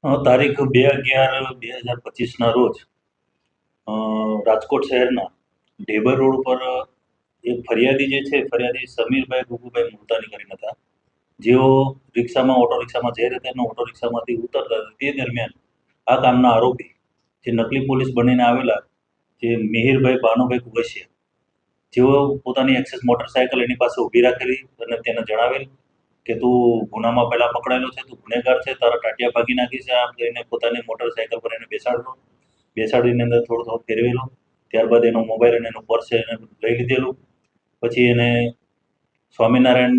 તારીખ 2/11/2025ના રોજ રાજકોટ શહેરના ઢેબર રોડ ઉપર એક ફરિયાદી જે છે, ફરિયાદી સમીરભાઈ ગુગુભાઈ મુલતાની કરીને હતા. જેઓ ઓટો રિક્ષામાં જઈ રહ્યા હતા અને ઓટો રિક્ષામાંથી ઉતરતા હતા. તે દરમિયાન આ કામના આરોપી જે નકલી પોલીસ બનીને આવેલા, જે મિહિરભાઈ ભાનુભાઈ કુગસિયા, જેઓ પોતાની એક્સેસ મોટરસાયકલ એની પાસે ઊભી રાખેલી અને તેને જણાવેલ કે તું ગુનામાં પહેલા પકડાયેલો છે, તું ગુનેગાર છે, તારા ટાટિયા ભાગી નાખી છે. આમ કહીને પોતાની મોટરસાયકલ પર એને બેસાડીને અંદર થોડો થોડો ફેરવેલો. ત્યારબાદ એનો મોબાઈલ અને એનું પર્સ એને લઈ લીધેલું. પછી એને સ્વામિનારાયણ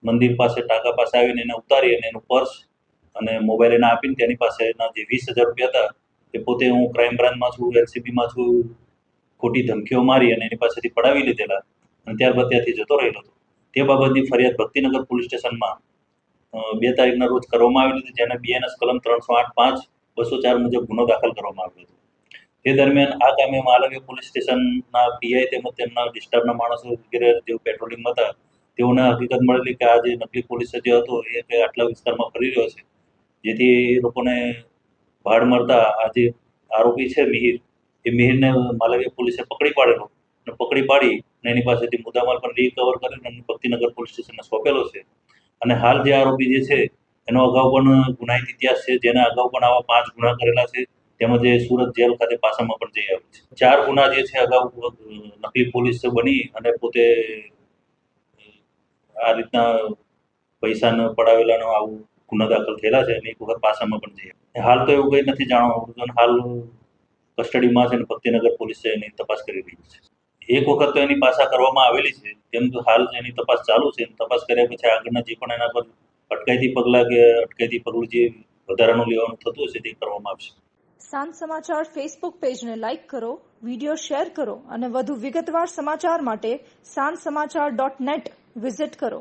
મંદિર પાસે ટાંકા પાસે આવીને એને ઉતારી અને એનું પર્સ અને મોબાઈલ એને આપીને તેની પાસે એના જે 20,000 રૂપિયા હતા એ પોતે હું ક્રાઇમ બ્રાન્ચમાં છું, એલસીબીમાં છું, ખોટી ધમકીઓ મારી અને એની પાસેથી પડાવી લીધેલા અને ત્યારબાદ ત્યાંથી જતો રહેલો હતો. તે બાબતની ફરિયાદ ભક્તિનગર પોલીસ સ્ટેશનમાં 2 તારીખના રોજ કરવામાં આવેલી હતી, જેને બીએનએસ કલમ 308(5) 204 મુજબ ગુનો દાખલ કરવામાં આવ્યો હતો. તે દરમિયાન આ કામે માલવીય પોલીસ સ્ટેશનના પીઆઈ તેમજ તેમના ડિસ્ટર્બના માણસો વગેરે જેઓ પેટ્રોલિંગમાં હતા, તેઓને હકીકત મળેલી કે આ જે નકલી પોલીસ જે હતો એ આટલા વિસ્તારમાં ફરી રહ્યો છે. જેથી એ લોકોને ભાડ મળતા આ જે આરોપી છે મિહિર, એ મિહિરને માલવીય પોલીસે પકડી પાડેલો અને પકડી પાડી અને એની પાસેથી મુદ્દામાલ પણ રિકવર કરીને ભક્તિનગર પોલીસ સ્ટેશનને સોંપેલો છે. અને હાલ જે આરોપી જે છે એનો અગાઉ પણ ગુનાહિત ઇતિહાસ છે, જેના અગાઉ પણ આવા 5 ગુના કરેલા છે, તેમજ એ સુરત જેલ ખાતે પાસામાં પણ જઈ આવ્યો છે. 4 ગુના જે છે અગાઉ નકલી પોલીસ બની અને પોતે આ રીતના પૈસાને પડાવેલાનો આવું ગુના દાખલ થયેલા છે અને એક વખત પાસામાં પણ જઈ આવ્યો. હાલ તો એવું કંઈ નથી જાણવા મળતું અને હાલ કસ્ટડીમાં છે અને ભક્તિનગર પોલીસ એની તપાસ કરી રહી છે. એક વખત તો એની પાછા કરવામાં આવેલી છે, તેમ તો હાલ એની તપાસ ચાલુ છે. તપાસ કર્યા પછી આગળના જે પણ એના પર અટકાયતી પગલું જે વધારાનું લેવાનું થતું હશે તે કરવામાં આવશે. સાંજ સમાચાર ફેસબુક પેજને લાઇક કરો, વિડીયો શેર કરો અને વધુ વિગતવાર સમાચાર માટે sanssamachar.net વિઝિટ કરો.